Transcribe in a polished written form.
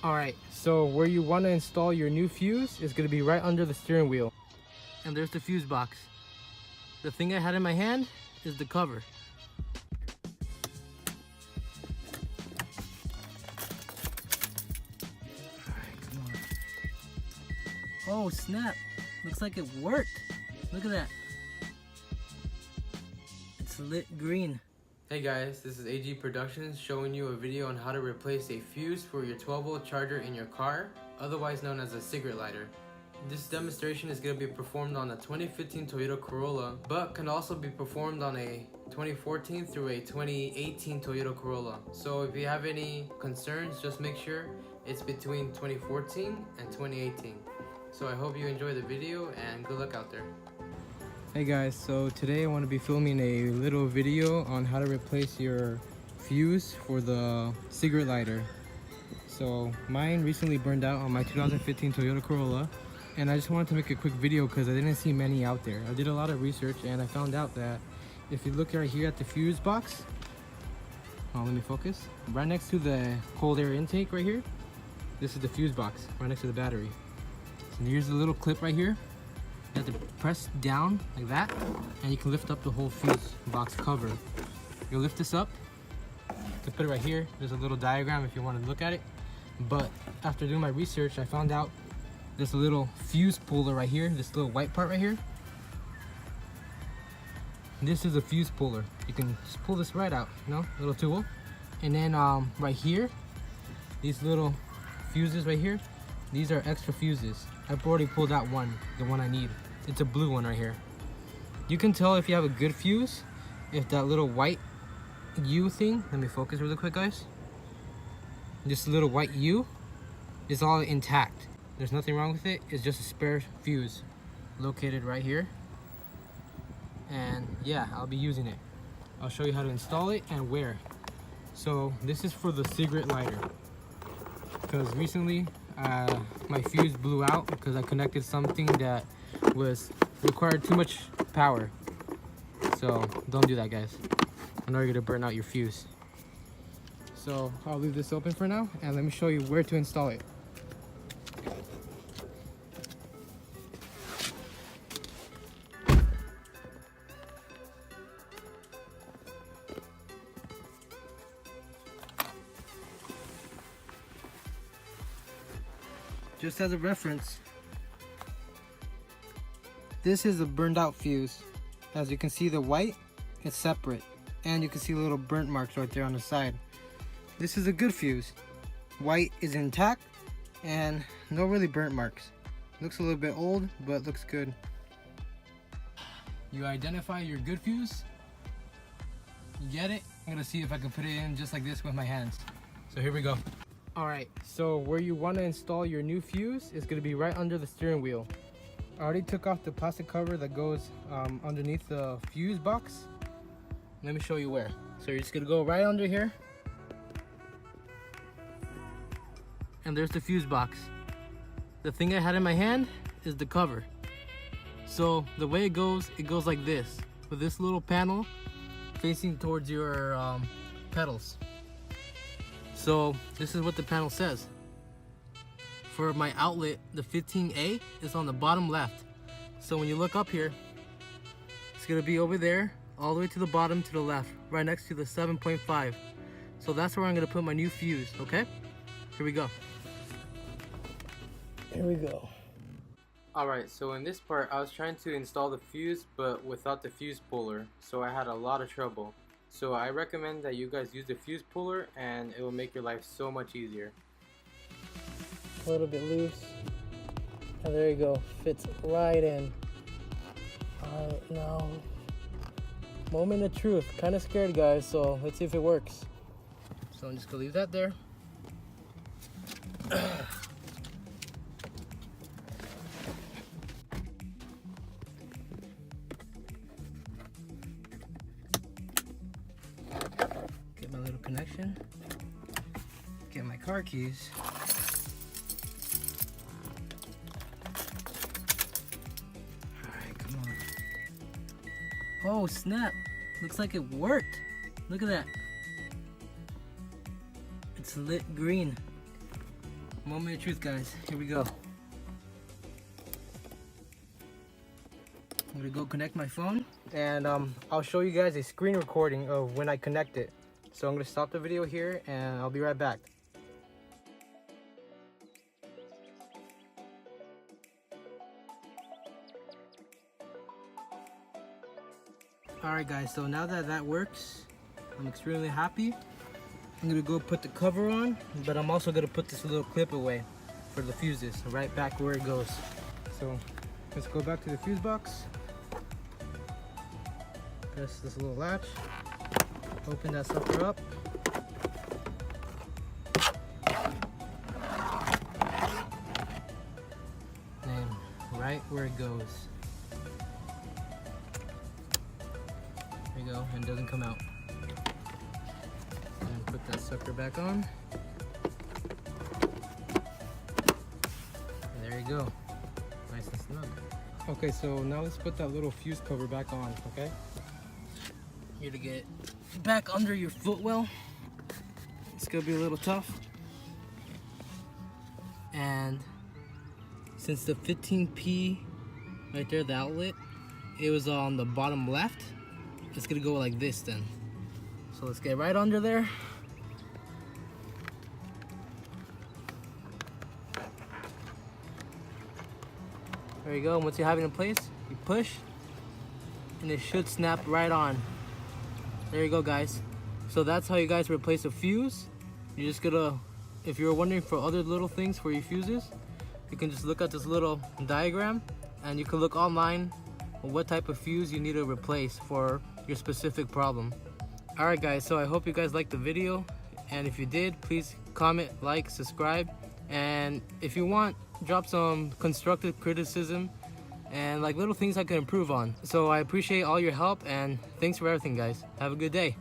Alright, so where you want to install your new fuse is going to be right under the steering wheel. And there's the fuse box. The thing I had in my hand is the cover. Alright, come on. Oh snap! Looks like it worked! Look at that! It's lit green. Hey guys, this is AG Productions showing you a video on how to replace a fuse for your 12-volt charger in your car, otherwise known as a cigarette lighter. This demonstration is going to be performed on a 2015 Toyota Corolla, but can also be performed on a 2014 through a 2018 Toyota Corolla. So if you have any concerns, just make sure it's between 2014 and 2018. So I hope you enjoy the video and good luck out there. Hey guys, so today I want to be filming a little video on how to replace your fuse for the cigarette lighter. So mine recently burned out on my 2015 Toyota Corolla, and I just wanted to make a quick video because I didn't see many out there. I did a lot of research and I found out that if you look right here at the fuse box, let me focus, right next to the cold air intake right here, this is the fuse box right next to the battery. So here's the little clip right here. You have to press down like that, and you can lift up the whole fuse box cover. You lift this up, to put it right here. There's a little diagram if you want to look at it. But after doing my research, I found out there's a little fuse puller right here, this little white part right here. This is a fuse puller. You can just pull this right out, you know, little tool. And then right here, these little fuses right here, these are extra fuses. I've already pulled out one, the one I need. It's a blue one right here. You can tell if you have a good fuse if that little white U thing, let me focus really quick guys. This little white U is all intact. There's nothing wrong with it. It's just a spare fuse located right here. And yeah, I'll be using it. I'll show you how to install it and where. So this is for the cigarette lighter, because recently my fuse blew out because I connected something that required too much power. So don't do that guys. I know you're gonna burn out your fuse. So I'll leave this open for now and let me show you where to install it. Just as a reference, this is a burned out fuse. As you can see, the white is separate, and you can see little burnt marks right there on the side. This is a good fuse. White is intact and no really burnt marks. Looks a little bit old, but looks good. You identify your good fuse, you get it. I'm gonna see if I can put it in just like this with my hands. So here we go. Alright, so where you want to install your new fuse is going to be right under the steering wheel. I already took off the plastic cover that goes underneath the fuse box. Let me show you where. So you're just going to go right under here. And there's the fuse box. The thing I had in my hand is the cover. So the way it goes like this, with this little panel facing towards your pedals. So this is what the panel says. For my outlet, the 15A is on the bottom left. So when you look up here, it's gonna be over there, all the way to the bottom to the left, right next to the 7.5. So that's where I'm gonna put my new fuse, okay? Here we go. Here we go. Alright, so in this part, I was trying to install the fuse, but without the fuse puller. So I had a lot of trouble. So I recommend that you guys use the fuse puller and it will make your life so much easier. A little bit loose. And there you go. Fits right in. Alright, now. Moment of truth. Kind of scared guys, so let's see if it works. So I'm just gonna leave that there. Get my little connection. Get my car keys. Alright, come on. Oh snap! Looks like it worked. Look at that. It's lit green. Moment of truth, guys. Here we go. I'm gonna go connect my phone, and I'll show you guys a screen recording of when I connect it. So I'm gonna stop the video here, and I'll be right back. Alright guys, so now that that works, I'm extremely happy. I'm gonna go put the cover on, but I'm also gonna put this little clip away for the fuses, right back where it goes. So let's go back to the fuse box. Press this little latch, open that sucker up. And right where it goes. There you go, and it doesn't come out. And put that sucker back on. And there you go. Nice and snug. Okay, so now let's put that little fuse cover back on, okay? Here to get back under your footwell. It's gonna be a little tough. And since the 15P right there, the outlet, it was on the bottom left, it's gonna go like this then. So let's get right under there. There you go. Once you have it in place, you push and it should snap right on. There you go, guys. So that's how you guys replace a fuse. You're just gonna, if you're wondering for other little things for your fuses, you can just look at this little diagram and you can look online on what type of fuse you need to replace for your specific problem. Alright guys, so I hope you guys liked the video, and if you did, please comment, like, subscribe, and if you want, drop some constructive criticism and like little things I can improve on. So I appreciate all your help, and thanks for everything, guys. Have a good day.